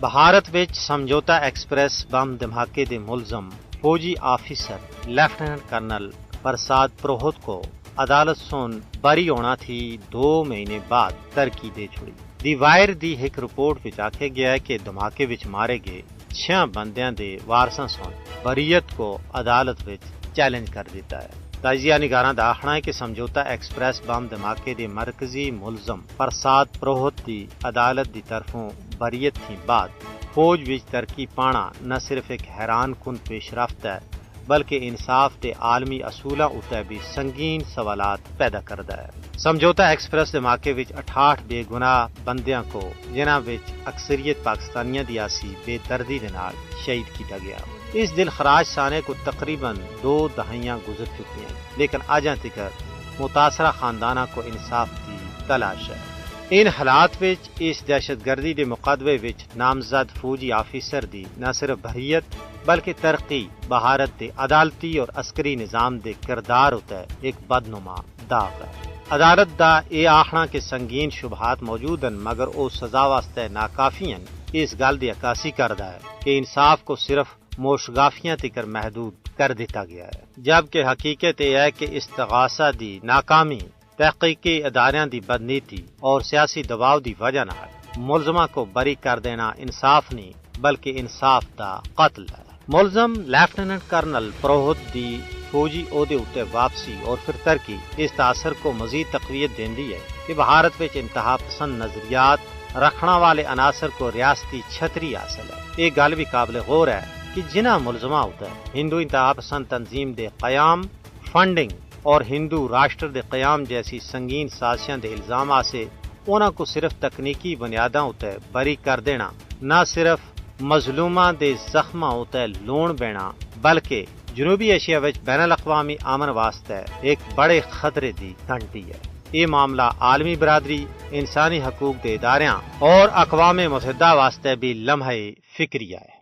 بھارت وچ سمجھوتا express بم دھماکے دے ملزم فوجی آفیسر لیفٹیننٹ کرنل پرساد پروہت کو عدالت سن بری ہونا تھی 2 مہینے بعد ترکی دے چھڑی۔ دی وائر دی ایک رپورٹ وچ آکھے گیا ہے کہ دھماکے وچ مارے گئے 6 بندیاں دے وارثاں سن بریت کو عدالت وچ چیلنج کر دیتا ہے۔ تجزیہ نگاراں دا آخنا ہے کہ سمجھوتا ایکسپریس بم دھماکے دے مرکزی ملزم پرساد پروہت دی عدالت دی طرفوں بریت تھی بعد فوج وچ ترقی پانا نہ صرف ایک حیران کن پیش رفت ہے بلکہ انصاف دے عالمی اصولاں اُتے بھی سنگین سوالات پیدا کردا ہے۔ سمجھوتا ایکسپریس دھماکے وچ 68 بے گناہ بندیاں کو جنہاں وچ اکثریت پاکستانیاں دی آسی بے دردی دے نال شہید کیتا گیا۔ اس دل خراج سانے کو تقریباً 2 دہائیاں گزر چکی ہیں لیکن آجاں تک متاثرہ خاندانہ کو انصاف دی تلاش ہے۔ ان حالات وچ اس دہشت گردی دے مقدمے وچ نامزد فوجی آفیسر دی نہ صرف بریت بلکہ ترقی بھارت دے عدالتی اور عسکری نظام دے کردار اُتے ایک بدنما داغ ہے۔ عدالت دا اے آخنا کہ سنگین شبہات موجود ہیں مگر او سزا واسطے ناکافی ہیں اس گل دی عکاسی کردا ہے کہ انصاف کو صرف موشگافیاں تکر محدود کر دیتا گیا ہے، جبکہ حقیقت یہ ہے کہ استغاثہ دی ناکامی تحقیقی اداریاں دی بدنیتی اور سیاسی دباؤ دی وجہ نال ملزمہ کو بری کر دینا انصاف نہیں بلکہ انصاف دا قتل ہے۔ ملزم لیفٹیننٹ کرنل پروہت دی فوجی عہدے اتے واپسی اور پھر ترکی اس تاثر کو مزید تقویت دیندی ہے کہ بھارت وچ انتہا پسند نظریات رکھنا والے عناصر کو ریاستی چھتری حاصل ہے۔ یہ گل بھی قابل غور ہے کہ جنہ ملزمہ ہوتا ہے ہندو انتہا پسند تنظیم دے قیام فنڈنگ اور ہندو راشٹر دے قیام جیسی سنگین سازشاں دے الزامات سے انہاں کو صرف تکنیکی بنیاداں اتے بری کر دینا نہ صرف مظلوماں دے زخماں اتے لون بینا بلکہ جنوبی ایشیا وچ بین الاقوامی امن واسطے ایک بڑے خطرے دی گھنٹی ہے۔ یہ معاملہ عالمی برادری انسانی حقوق دے اداریاں اور اقوام متحدہ واسطے بھی لمحہ فکریہ ہے۔